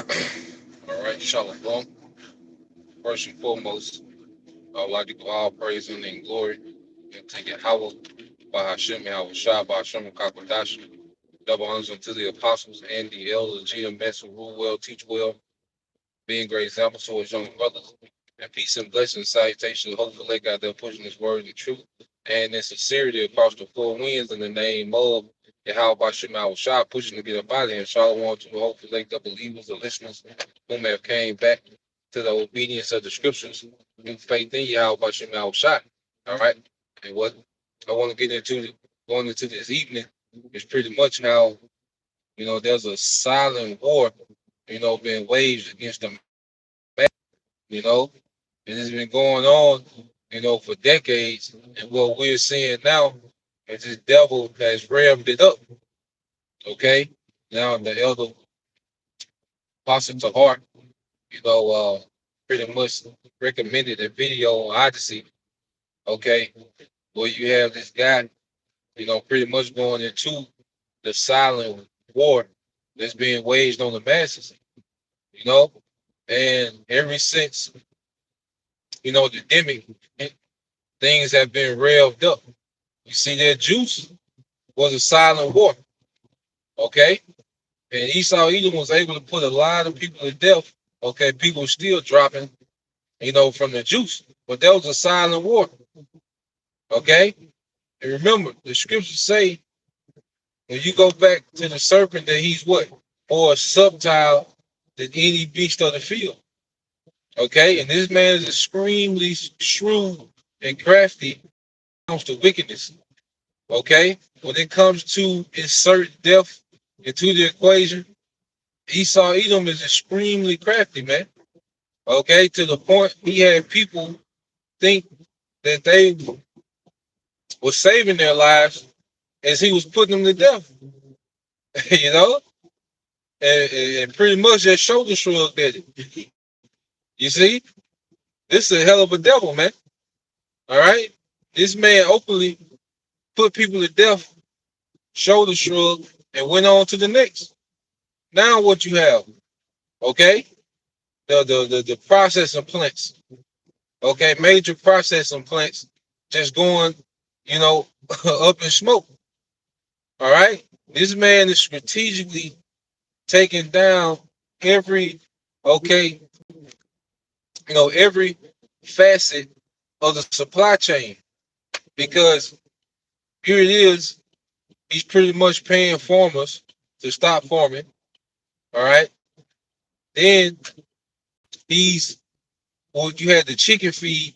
All right, Shalom. First and foremost, I would like to give all praise and glory and take it Howell by Hashem, Yahweh Shah, by Hashem Kakwadash. Double honors unto the apostles and the elders, GMS, who rule well, teach well, being great examples to his young brothers. And peace and blessings, salutations, hopefully they got there pushing this word and truth and in sincerity across the four winds in the name of Yahweh Hashem, Yahweh Shah, pushing to get up out of here. Shalom to the hopefully like the believers, the listeners, whom have came back to the obedience of the scriptures, new faith in Yahweh Hashem, Yahweh Shah. All right. And what I want to get into going into this evening is pretty much how, there's a silent war, being waged against the man, you know, and it's been going on, for decades. And what we're seeing now is this devil has revved it up. Okay. Now the elder Apostle Tahar, pretty much recommended a video on Odyssey. Okay. Where you have this guy, pretty much going into the silent war that's being waged on the masses, you know, and ever since, the demic, things have been revved up. You see that juice was a silent war, okay? And Esau Edom was able to put a lot of people to death, okay? People still dropping, from the juice, but that was a silent war, okay? And remember, the scriptures say, when you go back to the serpent, that he's what? More subtle than any beast of the field. Okay? And this man is extremely shrewd and crafty when it comes to wickedness. Okay? When it comes to insert death into the equation, Esau Edom is extremely crafty, man. Okay? To the point he had people think that they were saving their lives as he was putting them to death. you know? And pretty much that shoulder shrug did it. You see? This is a hell of a devil, man. All right? This man openly put people to death, shoulder shrug, and went on to the next. Now what you have, okay? The processing plants. Okay, major processing plants just going, up in smoke. All right? This man is strategically taking down every, every facet of the supply chain, because here it is, he's pretty much paying farmers to stop farming. All right. Then you had the chicken feed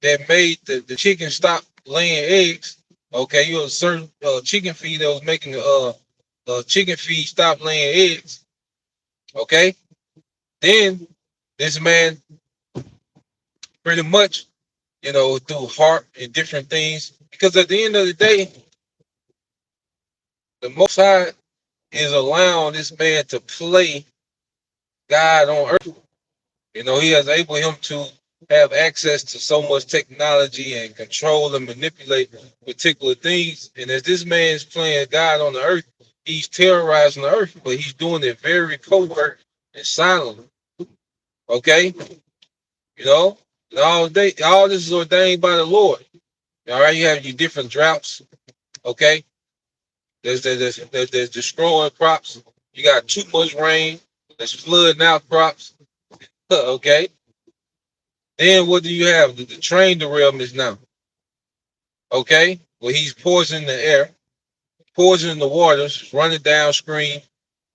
that made the chicken stop laying eggs. Okay, you had a certain chicken feed that was making the chicken feed stop laying eggs. Okay. Then this man pretty much, through heart and different things, because at the end of the day, the Most High is allowing this man to play God on earth. He has able him to have access to so much technology and control and manipulate particular things. And as this man is playing God on the earth, he's terrorizing the earth, but he's doing it very covert and silent. Okay? And all this is ordained by the Lord. All right, you have your different droughts. Okay? There's destroying crops. You got too much rain. There's flooding out crops. Okay. Then what do you have? The train derailments now. Okay. Well, he's poisoning the air, poisoning the waters, running downstream.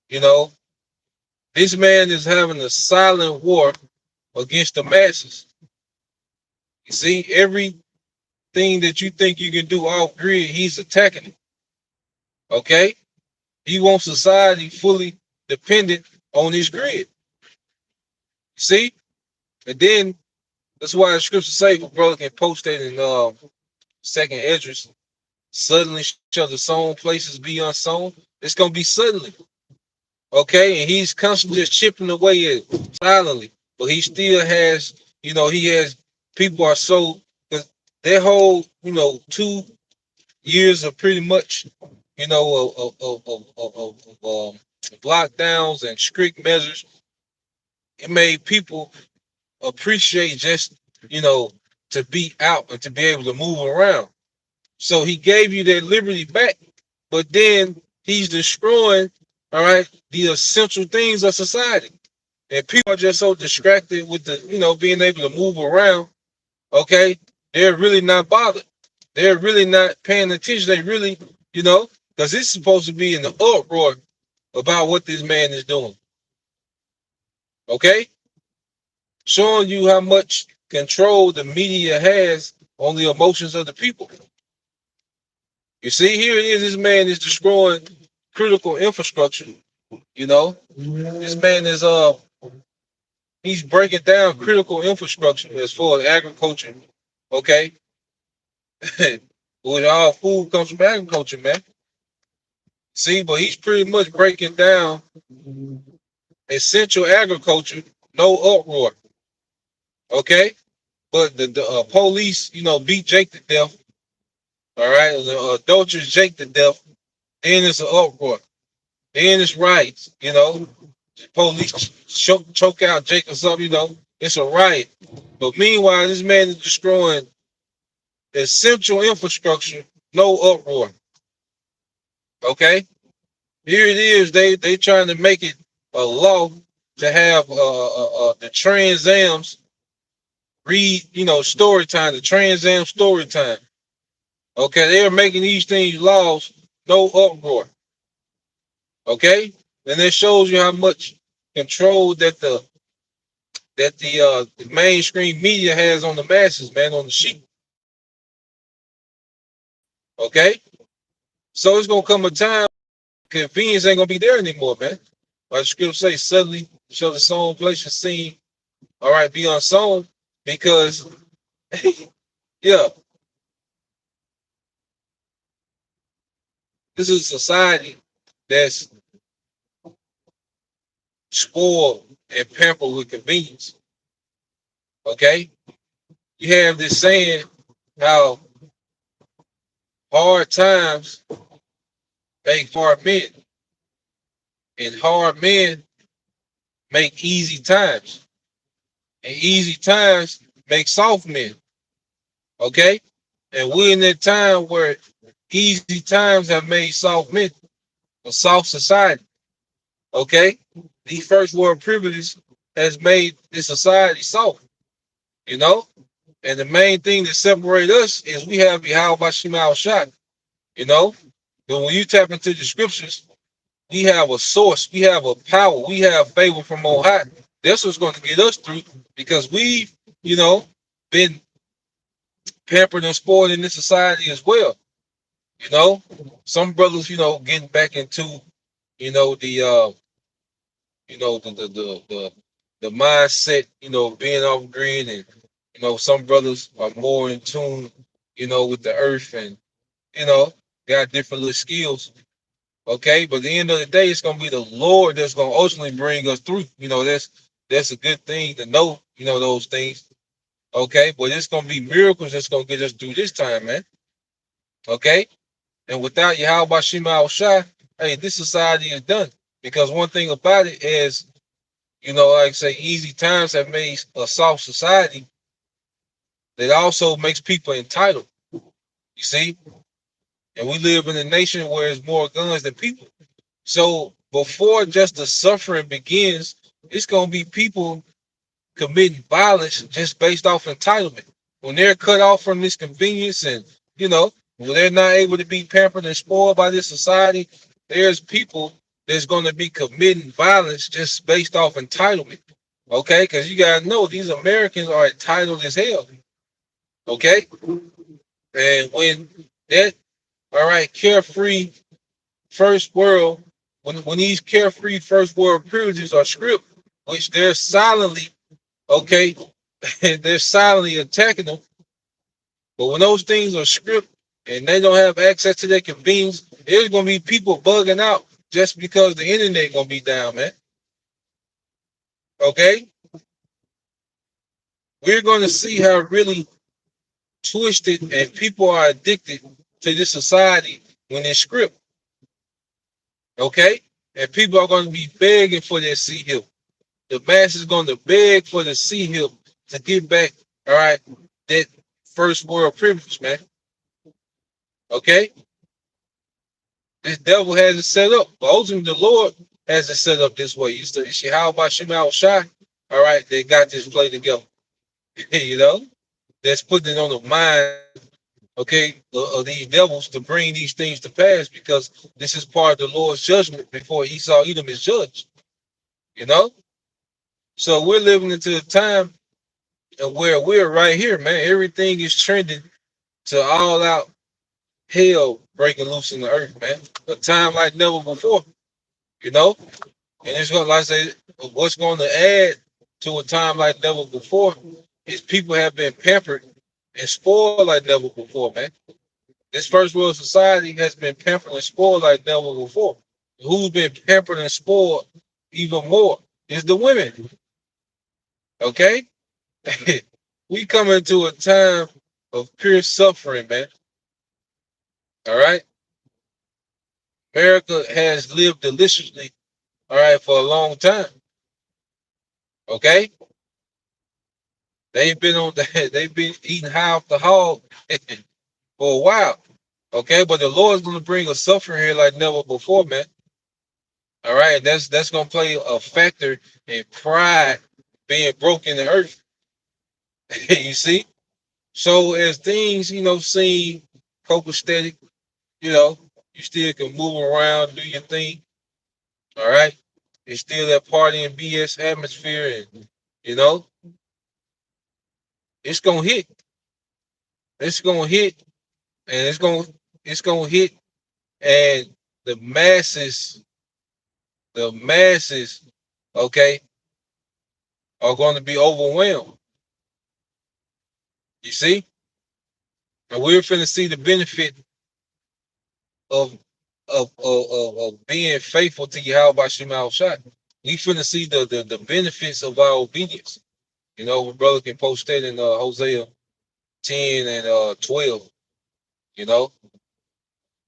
This man is having a silent war against the masses. You see, everything that you think you can do off grid, he's attacking it. Okay. He wants society fully dependent on his grid. See? And then that's why the scripture say, for brother can post that in second Esdras, suddenly shall the sown places be unsown. It's gonna be suddenly. Okay, and he's constantly just chipping away at it silently. But he still has, he has people are so their whole, 2 years of pretty much, lockdowns and strict measures, it made people appreciate just, you know, to be out and to be able to move around. So he gave you that liberty back, but then he's destroying, all right, the essential things of society. And people are just so distracted with the, being able to move around. Okay, they're really not bothered. They're really not paying attention. They really, because it's supposed to be in the uproar about what this man is doing. Okay, showing you how much control the media has on the emotions of the people. You see, here it is. This man is destroying critical infrastructure. This man is he's breaking down critical infrastructure as far as agriculture. Okay, with all food comes from agriculture, man. See, but he's pretty much breaking down essential agriculture, no uproar. Okay, but the police, beat Jake to death. All right, the adulterers Jake to death. Then it's an uproar. Then it's riots. Police choke out Jake or something. It's a riot. But meanwhile, this man is destroying essential infrastructure, no uproar. Okay, here it is. They trying to make it a law to have the Trans Ams read, story time, the Trans Am story time. Okay, they are making these things laws, no uproar. Okay, and it shows you how much control that the mainstream media has on the masses, man, on the sheep. Okay, so it's gonna come a time convenience ain't gonna be there anymore, man. Like the scripture say, suddenly shall the sown place and seen, all right, be unsown, because yeah, this is a society that's spoiled and pampered with convenience. Okay, you have this saying how hard times make hard men, and hard men make easy times, and easy times make soft men. Okay, and we're in that time where easy times have made soft men, a soft society. Okay, the first world privilege has made this society soft. You know, and the main thing that separates us is we have Yahweh Shemal Shah. You know, but when you tap into the scriptures, we have a source, we have a power, we have favor from on high. That's what's going to get us through, because we've, been pampered and spoiled in this society as well. You know, some brothers, getting back into, the the mindset, being off grid, and some brothers are more in tune, with the earth, and got different little skills. Okay, but at the end of the day, it's gonna be the Lord that's gonna ultimately bring us through. That's a good thing to know. Those things. Okay, but it's gonna be miracles that's gonna get us through this time, man. Okay, and without Yahweh Shema Shai, hey, this society is done. Because one thing about it is, like I say, easy times have made a soft society that also makes people entitled. You see, and we live in a nation where there's more guns than people. So before just the suffering begins, it's gonna be people committing violence just based off entitlement. When they're cut off from this convenience, and when they're not able to be pampered and spoiled by this society, there's people that's gonna be committing violence just based off entitlement. Okay, because you gotta know these Americans are entitled as hell. Okay, and when that all right, carefree first world, when these carefree first world privileges are stripped, which they're silently, okay, they're silently attacking them. But when those things are stripped and they don't have access to their convenience, there's gonna be people bugging out just because the internet gonna be down, man. Okay, we're gonna see how really twisted and people are addicted to this society when it's stripped. Okay, and people are going to be begging for their sea hip. The mass is going to beg for the sea hip to get back, all right, that first world privilege, man. Okay? This devil has it set up. But ultimately, the Lord has it set up this way. You see how about Shema Shai? All right, they got this play together. You know? That's putting it on the mind, okay, of these devils to bring these things to pass because this is part of the Lord's judgment before Esau Edom is judged. You know? So we're living into a time where we're right here, man. Everything is trending to all out hell breaking loose in the earth, man. A time like never before, you know? And it's going to, like I say, what's going to add to a time like never before is people have been pampered and spoiled like never before, man. This first world society has been pampered and spoiled like never before. Who's been pampered and spoiled even more is the women, okay? We come into a time of pure suffering, man. All right? America has lived deliciously, all right, for a long time. Okay? They've been on they've been eating high off the hog for a while. Okay, but the Lord's gonna bring a suffering here like never before, man. All right, that's gonna play a factor in pride being broken in the earth. You see? So as things, seem copacetic, you know, you still can move around, do your thing. All right. It's still that party and BS atmosphere, and you know, it's gonna hit. It's gonna hit, and it's gonna hit, and the masses, the masses, okay, are going to be overwhelmed. You see, and we're finna see the benefit of of being faithful to Yahweh Shema Shai. We finna see the benefits of our obedience. You know, my brother can post that in Hosea 10 and 12. You know,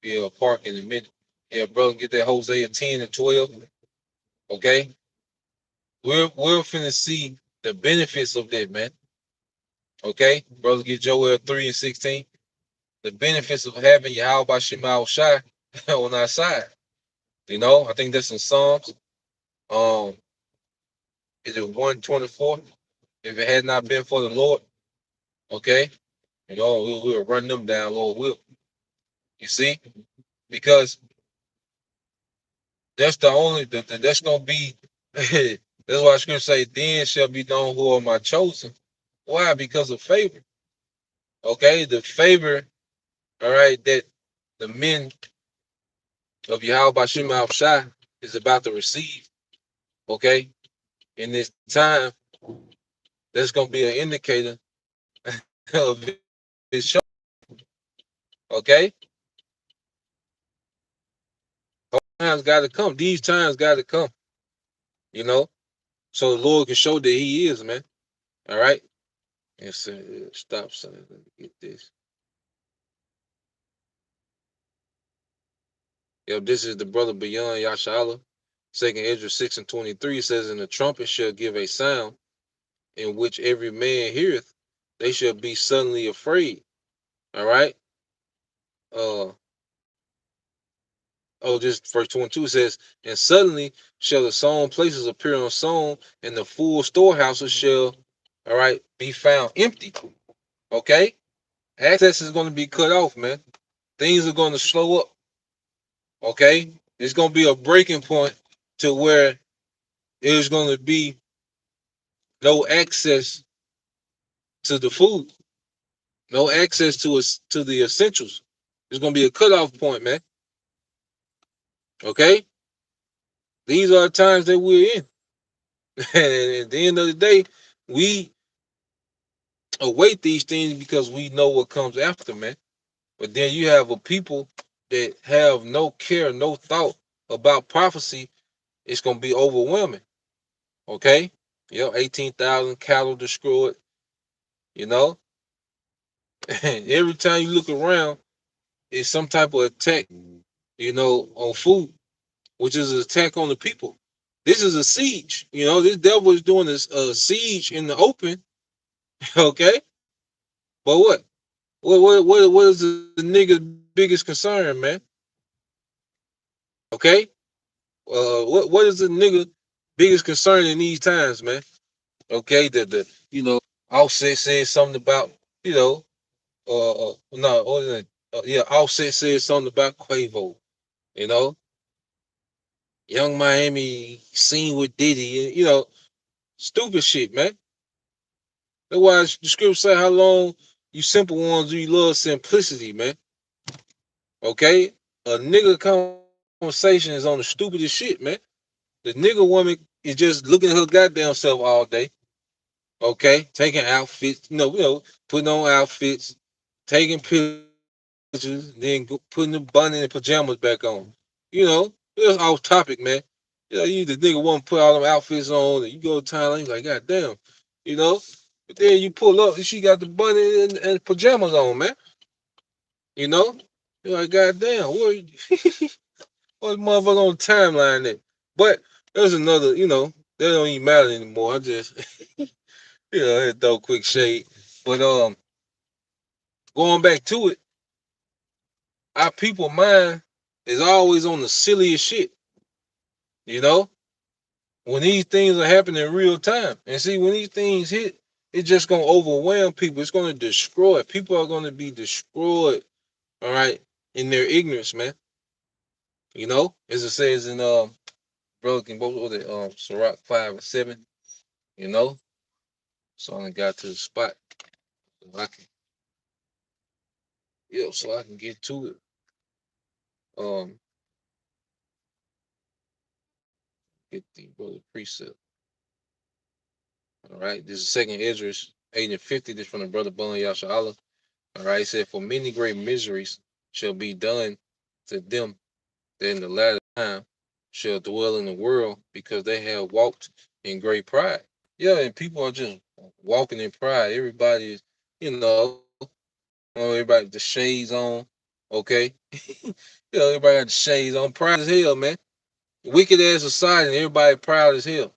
yeah, park in a minute. Yeah, brother, get that Hosea 10 and 12. Okay, we're finna see the benefits of that, man. Okay, brother, get Joel 3 and 16. The benefits of having Yahweh Shema Shai on our side. You know, I think that's in Psalms. Um, is it 124? If it had not been for the Lord, okay, we'll run them down, Lord will. You see, because that's the only that's gonna be. That's why Scripture say, "Then shall be known who are my chosen." Why? Because of favor. Okay, the favor. All right, that the men of Yahweh Shema Shai is about to receive. Okay, in this time, that's gonna be an indicator of his show. Okay, times got to come. These times got to come. You know, so the Lord can show that He is, man. All right. And so, stop saying. Let me get this. Yep, this is the brother beyond Yashala. Second Ezra 6 and 23 says, "And the trumpet shall give a sound, in which every man heareth, they shall be suddenly afraid." All right. Uh just verse 22 says, "And suddenly shall the sown places appear on sown, and the full storehouses shall, all right, be found empty." Okay? Access is going to be cut off, man. Things are going to slow up. Okay? It's going to be a breaking point to where there's going to be no access to the food, no access to us to the essentials. There's going to be a cutoff point, man. Okay? These are the times that we're in. And at the end of the day, we await these things because we know what comes after, man. But then you have a people that have no care, no thought about prophecy. It's going to be overwhelming. Okay? 18,000 cattle destroyed, you know? And every time you look around, it's some type of attack, on food. which is an attack on the people. This is a siege. This devil is doing this siege in the open. Okay, but what is the nigga's biggest concern, man? Okay, what is the nigga biggest concern in these times, man? Okay, Offset said something about you know no, what is it? Yeah, Offset said something about Quavo. You know, Young Miami seen with Diddy. Stupid shit, man. That's why the script say how long you simple ones you love simplicity, man. Okay, a nigga conversation is on the stupidest shit, man. The nigga woman is just looking at her goddamn self all day. Okay, taking outfits, putting on outfits, taking pictures, then putting the bunny and pajamas back on. It's off topic, man. You the nigga want to put all them outfits on, and you go to Thailand, you like, God damn, you know. But then you pull up, and she got the bunny and pajamas on, man. You know, you're like, God damn, what motherfucker on the timeline there? But there's another, that don't even matter anymore. I just, had throw quick shade. But going back to it, our people mind is always on the silliest shit. You know, when these things are happening in real time, and see when these things hit, it's just gonna overwhelm people. It's gonna destroy. People are gonna be destroyed. All right, in their ignorance, man. As it says in Brother can both with it, Sirach 5 and 7. You know, so I got to the spot. So I can, so I can get to it. Um, get the brother precept. All right, this is Second Esdras 8 and 50. This from the brother Bun Yasha. All right, he said, "For many great miseries shall be done to them that in the latter time shall dwell in the world, because they have walked in great pride." Yeah, and people are just walking in pride. Everybody is, everybody with the shades on. Okay, everybody got the shades on. Proud as hell, man. Wicked ass society, and everybody proud as hell.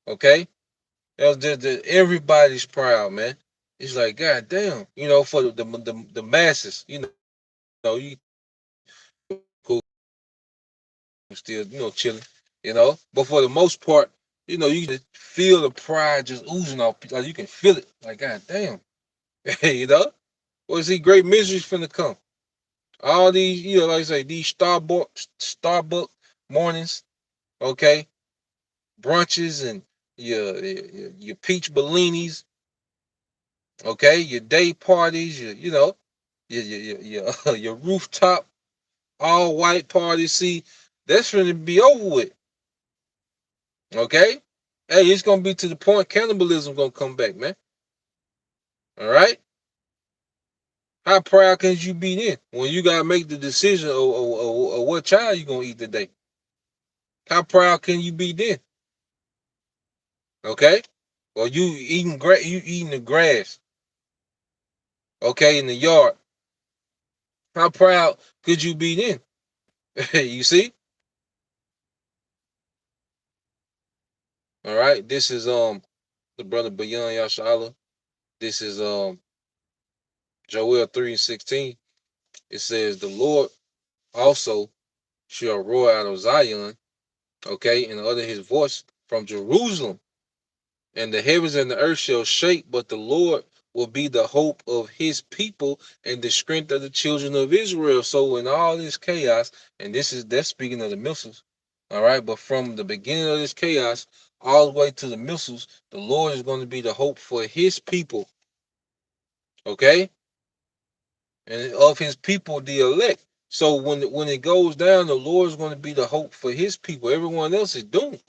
Okay, that's just everybody's proud, man. It's like, God damn, for the masses, you cool, still, chilling, But for the most part, you can feel the pride just oozing off. Like you can feel it. Like, God damn, you know. Well, see, great miseries finna come. All these, like I say, these Starbucks mornings, okay, brunches and your peach bellinis, okay, your day parties, your rooftop all white parties. See, that's gonna be over with. Okay, hey, it's gonna be to the point cannibalism gonna come back, man. All right, how proud can you be then when you gotta make the decision of what child you gonna eat today? How proud can you be then? Okay, or you eating the grass, okay, in the yard. How proud could you be then? You see? All right. This is the brother Bayan Yashala. This is Joel 3:16. It says, "The Lord also shall roar out of Zion, okay, and utter his voice from Jerusalem, and the heavens and the earth shall shake, but the Lord will be the hope of his people and the strength of the children of Israel." So in all this chaos, and that's speaking of the missiles, all right, but from the beginning of this chaos all the way to the missiles, the Lord is going to be the hope for his people, okay, and of his people, the elect. So when it goes down, the Lord is going to be the hope for his people. Everyone else is doomed.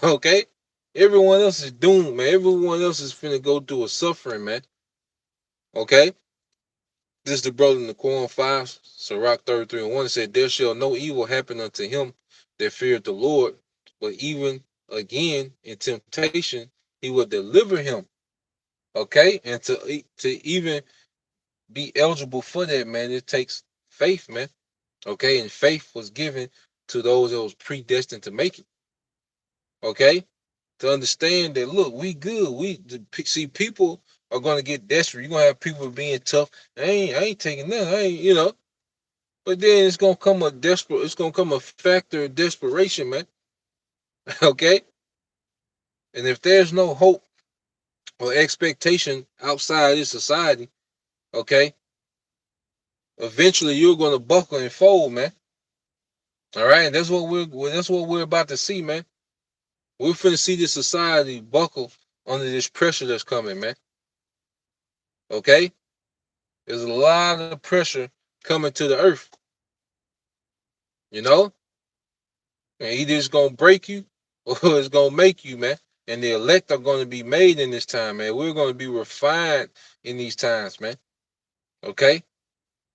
Okay? Everyone else is doomed, man. Everyone else is finna go through a suffering, man. Okay? This is the brother in the Quran 5, Sirach 33:1 said, "There shall no evil happen unto him that feareth the Lord, but even again in temptation he will deliver him." Okay? And to even be eligible for that, man, it takes faith, man. Okay? And faith was given to those that was predestined to make it. Okay, to understand that, look, we good. See, people are gonna get desperate. You're gonna have people being tough. I ain't taking that. I ain't, But then it's gonna come a desperate. It's gonna come a factor of desperation, man. Okay, and if there's no hope or expectation outside this society, okay, eventually you're gonna buckle and fold, man. All right, and that's what we're about to see, man. We're finna see this society buckle under this pressure that's coming, man. Okay, there's a lot of pressure coming to the earth, you know, and either it's gonna break you or it's gonna make you, man. And the elect are gonna be made in this time, man. We're gonna be refined in these times, man. Okay,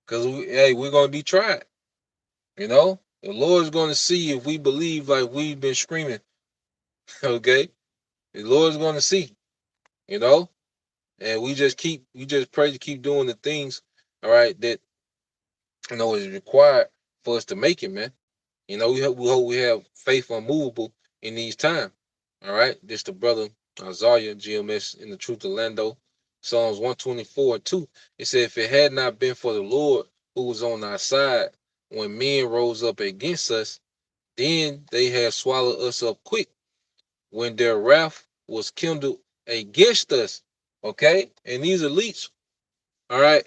because we're gonna be tried. You know, the Lord's gonna see if we believe like we've been screaming. Okay, the Lord's gonna see. You know, and we just pray to keep doing the things, all right, that is required for us to make it, man. We hope we have faith unmovable in these times. All right, this the brother Isaiah GMS in the Truth of Lando, Psalms 124:2. It said, if it had not been for the Lord who was on our side when men rose up against us, then they had swallowed us up quick when their wrath was kindled against us. Okay, and these elites, all right,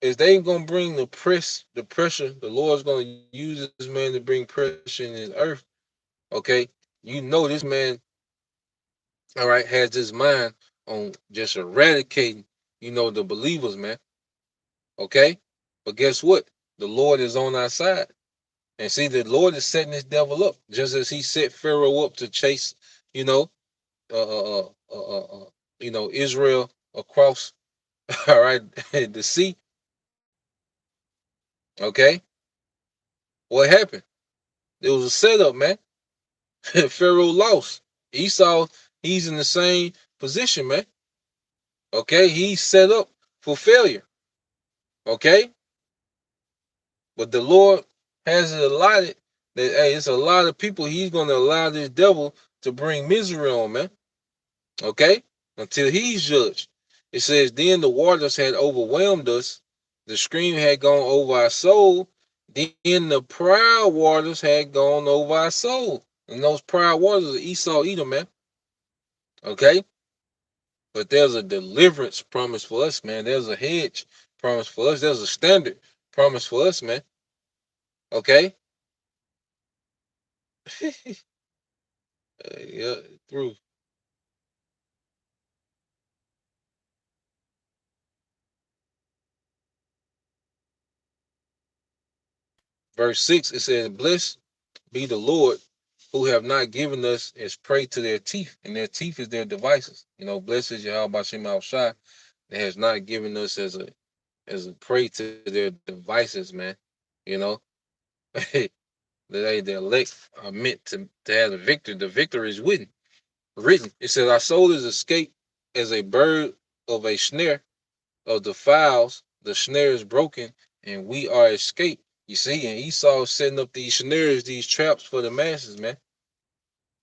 is they gonna bring the pressure. The Lord's gonna use this man to bring pressure in his earth. Okay, this man, all right, has his mind on just eradicating, the believers, man. Okay, but guess what? The Lord is on our side, and see, the Lord is setting this devil up, just as He set Pharaoh up to chase, you know, uh, uh, uh, uh, uh Israel across, all right, the sea. Okay, what happened? It was a setup, man. Pharaoh lost. Esau, he's in the same position, man. Okay, he's set up for failure. Okay, but the Lord has it allotted that, hey, it's a lot of people He's going to allow this devil to bring misery on, man. Okay, until He's judged. It says, then the waters had overwhelmed us, the stream had gone over our soul, then the proud waters had gone over our soul. And those proud waters are Esau, Edom, man. Okay, but there's a deliverance promise for us, man. There's a hedge promise for us. There's a standard promise for us, man. Okay. Yeah, through verse 6, it says, blessed be the Lord who have not given us as prey to their teeth, and their teeth is their devices. Blessed is Yahweh Bashem Shai that has not given us as a prey to their devices, man. You know, the elect are meant to have the victory. The victory is written. It says, our soul is escaped as a bird of a snare of the fowls. The snare is broken, and we are escaped. You see, and Esau is setting up these snares, these traps for the masses, man.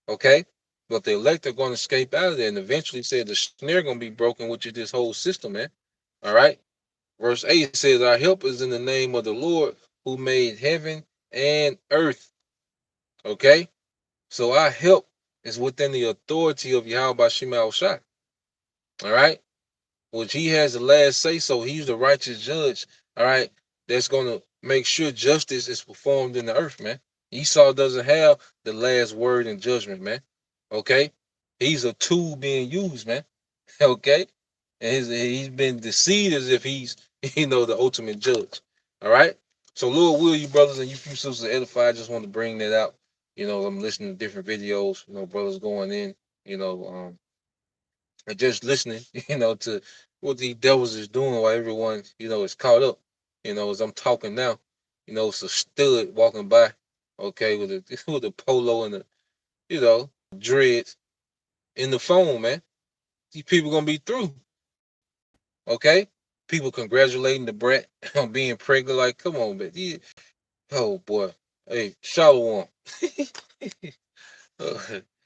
Okay? But the elect are going to escape out of there, and eventually said the snare going to be broken, which is this whole system, man. All right? Verse 8 says, our help is in the name of the Lord who made heaven and earth. Okay? So our help is within the authority of Yahweh Shema Shai. All right? Which He has the last say so. He's the righteous judge. All right? That's going to make sure justice is performed in the earth, man. Esau doesn't have the last word in judgment, man. Okay? He's a tool being used, man. Okay? And he's been deceived as if he's, the ultimate judge. All right? So, Lord, will you brothers and you few sisters edify, I just want to bring that out. I'm listening to different videos, brothers going in, and just listening, to what these devils is doing while everyone, is caught up. As I'm talking now, it's a stud walking by, okay, with a with a polo and dreads in the phone, man. These people gonna be through, okay? People congratulating the brat on being pregnant. Like, come on, man. Oh boy. Hey, shallow one.